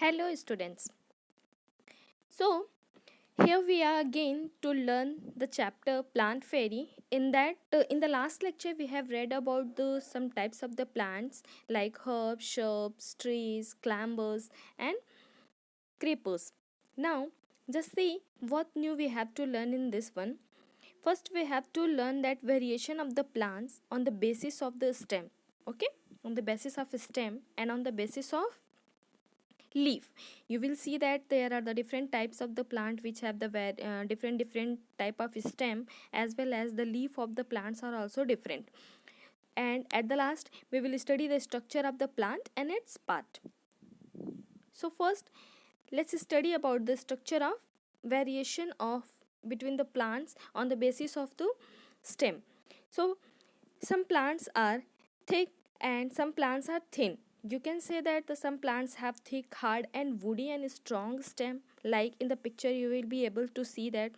Hello students. So here we are again to learn the chapter plant fairy. In the last lecture we have read about the some types of the plants like herbs, shrubs, trees, clambers and creepers. Now just see what new we have to learn in this one. First we have to learn that variation of the plants on the basis of the stem. Okay? On the basis of stem and on the basis of leaf. You will see that there are the different types of the plant which have the different type of stem, as well as the leaf of the plants are also different. And at the last we will study the structure of the plant and its part. So first let's study about the structure of variation of between the plants on the basis of the stem. So some plants are thick and some plants are thin. You can say that some plants have thick, hard and woody and strong stem. Like in the picture you will be able to see that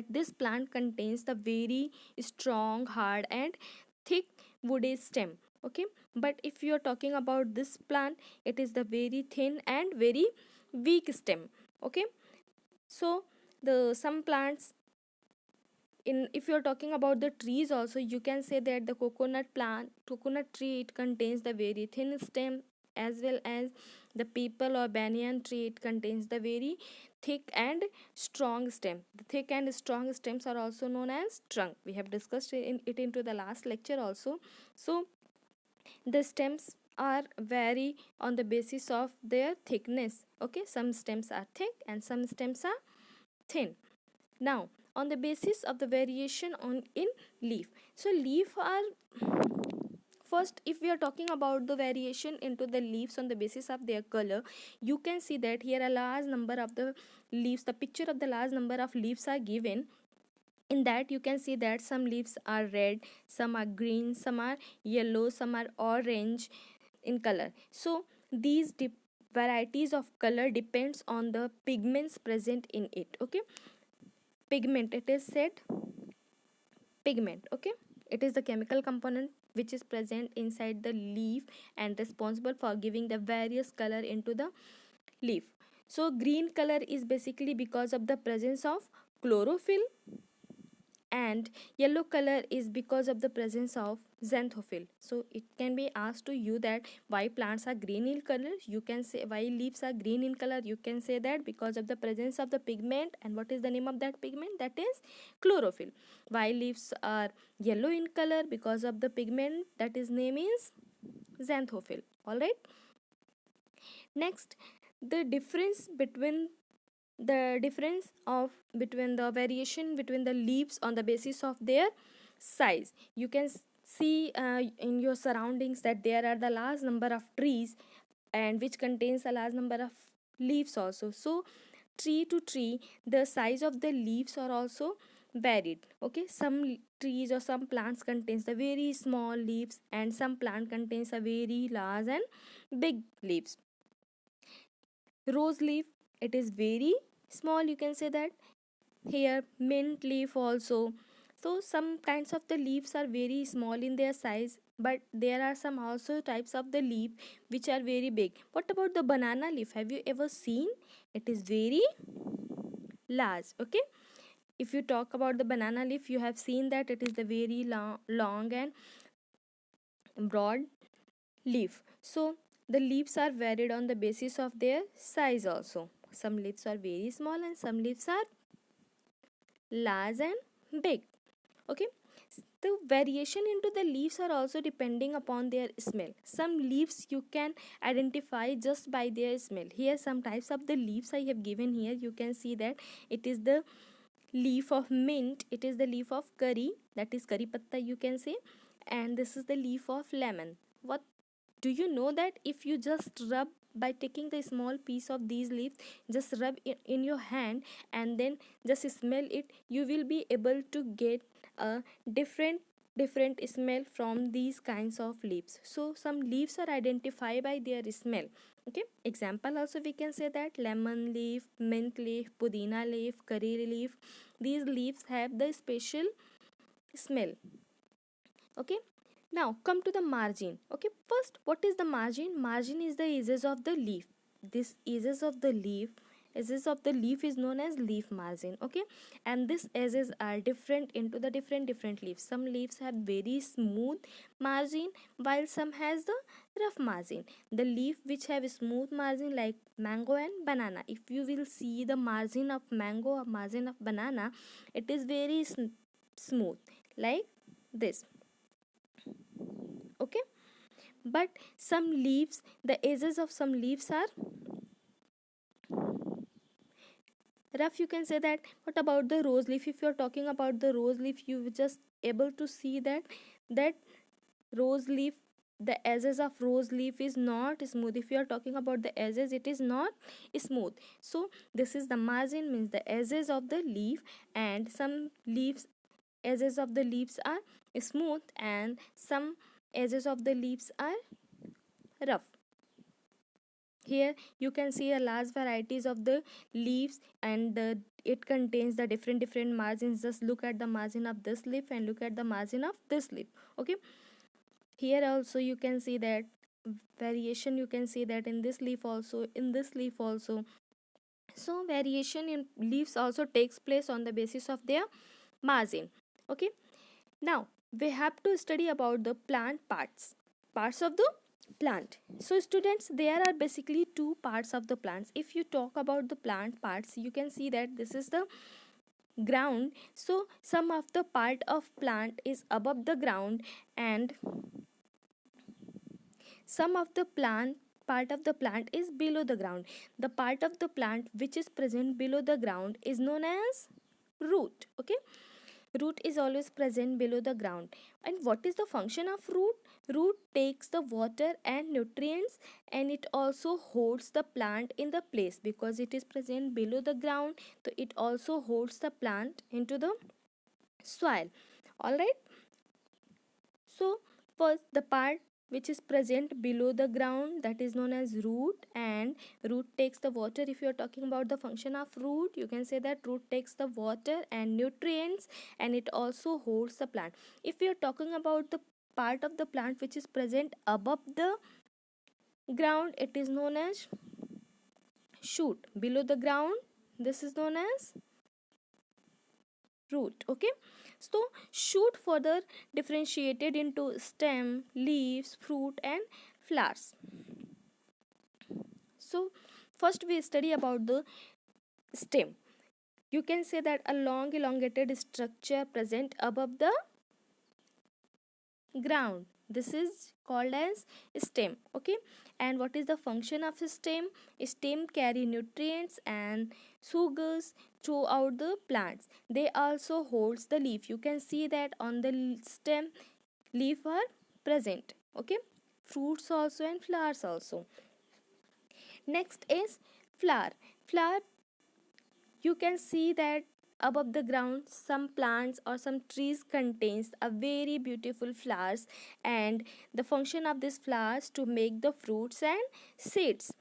this plant contains the very strong, hard and thick woody stem. Okay, but if you are talking about this plant, it is the very thin and very weak stem. Okay, so the some plants in if you're talking about the trees also, you can say that the coconut tree, it contains the very thin stem, as well as the people or banyan tree, it contains the very thick and strong stem. The thick and strong stems are also known as trunk. We have discussed it into the last lecture also. So the stems are vary on the basis of their thickness. Okay, some stems are thick and some stems are thin. Now on the basis of the variation on in leaf, so leaf are first, if we are talking about the variation into the leaves on the basis of their color, you can see that here a large number of the leaves, the picture of the large number of leaves are given. In that you can see that some leaves are red, some are green, some are yellow, some are orange in color. So these varieties of color depends on the pigments present in it. Okay, pigment, it is said pigment. Okay, it is the chemical component which is present inside the leaf and responsible for giving the various color into the leaf. So green color is basically because of the presence of chlorophyll, and yellow color is because of the presence of xanthophyll. So it can be asked to you that why plants are green in color, you can say why leaves are green in color, you can say that because of the presence of the pigment. And what is the name of that pigment? That is chlorophyll. Why leaves are yellow in color? Because of the pigment, that is name is xanthophyll. All right, next, the difference between between the variation between the leaves on the basis of their size. You can see in your surroundings that there are the large number of trees and which contains a large number of leaves also. So tree to tree, the size of the leaves are also varied. Okay, some trees or some plants contains the very small leaves, and some plant contains a very large and big leaves. Rose leaf, it is very small, you can say that. Here mint leaf also. So some kinds of the leaves are very small in their size, but there are some also types of the leaf which are very big. What about the banana leaf? Have you ever seen? It is very large. Okay, if you talk about the banana leaf, you have seen that it is the very long and broad leaf. So the leaves are varied on the basis of their size also. Some leaves are very small and some leaves are large and big. Okay, the variation into the leaves are also depending upon their smell. Some leaves you can identify just by their smell. Here some types of the leaves I have given here. You can see that it is the leaf of mint, it is the leaf of curry, that is curry patta you can say, and this is the leaf of lemon. What do you know that if you just rub by taking the small piece of these leaves, just rub it in your hand and then just smell it, you will be able to get a different smell from these kinds of leaves. So some leaves are identified by their smell. Okay, example also we can say that lemon leaf, mint leaf, pudina leaf, curry leaf, these leaves have the special smell. Okay, now come to the margin. Okay, first what is the margin? Margin is the edges of the leaf. this edges of the leaf is known as leaf margin. Okay, and these edges are different into the different leaves. Some leaves have very smooth margin, while some has the rough margin. The leaf which have smooth margin like mango and banana, if you will see the margin of mango or margin of banana, it is very smooth like this. Okay, but some leaves, the edges of some leaves are rough, you can say that. What about the rose leaf? If you're talking about the rose leaf, you just able to see that rose leaf, the edges of rose leaf is not smooth. If you are talking about the edges, it is not smooth. So this is the margin, means the edges of the leaf. And some leaves, edges of the leaves are smooth, and some edges of the leaves are rough. Here you can see a large varieties of the leaves, and it contains the different margins. Just look at the margin of this leaf and look at the margin of this leaf. Okay, here also you can see that variation, you can see that in this leaf also, in this leaf also. So variation in leaves also takes place on the basis of their margin. Okay, now we have to study about the plant parts of the plant. So students, there are basically two parts of the plants. If you talk about the plant parts, you can see that this is the ground. So some of the part of plant is above the ground, and some of the plant part of the plant is below the ground. The part of the plant which is present below the ground is known as root. Okay, root is always present below the ground. And what is the function of root? Root takes the water and nutrients, and it also holds the plant in the place because it is present below the ground. So it also holds the plant into the soil. All right, so first the part which is present below the ground, that is known as root, and root takes the water. If you are talking about the function of root, you can say that root takes the water and nutrients, and it also holds the plant. If you are talking about the part of the plant which is present above the ground, it is known as shoot. Below the ground, this is known as root. Okay, so shoot further differentiated into stem, leaves, fruit and flowers. So first we study about the stem. You can say that a long elongated structure present above the ground, this is called as stem. Okay, and what is the function of stem? Stem carry nutrients and sugars throughout the plants. They also holds the leaf. You can see that on the stem, leaf are present. Okay, fruits also and flowers also. Next is flower. Flower, you can see that above the ground some plants or some trees contains a very beautiful flowers, and the function of these flowers to make the fruits and seeds.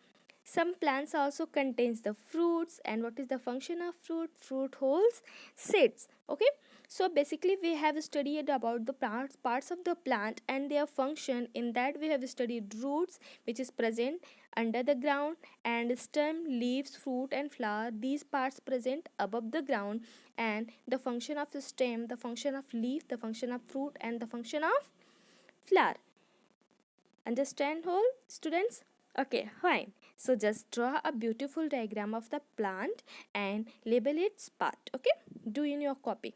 Some plants also contains the fruits, and what is the function of fruit? Fruit holds seeds. Okay, so basically we have studied about the parts of the plant and their function. In that we have studied roots which is present under the ground, and stem, leaves, fruit and flower, these parts present above the ground, and the function of the stem, the function of leaf, the function of fruit and the function of flower. Understand all students? Okay, fine. So just draw a beautiful diagram of the plant and label its part. Okay, do in your copy.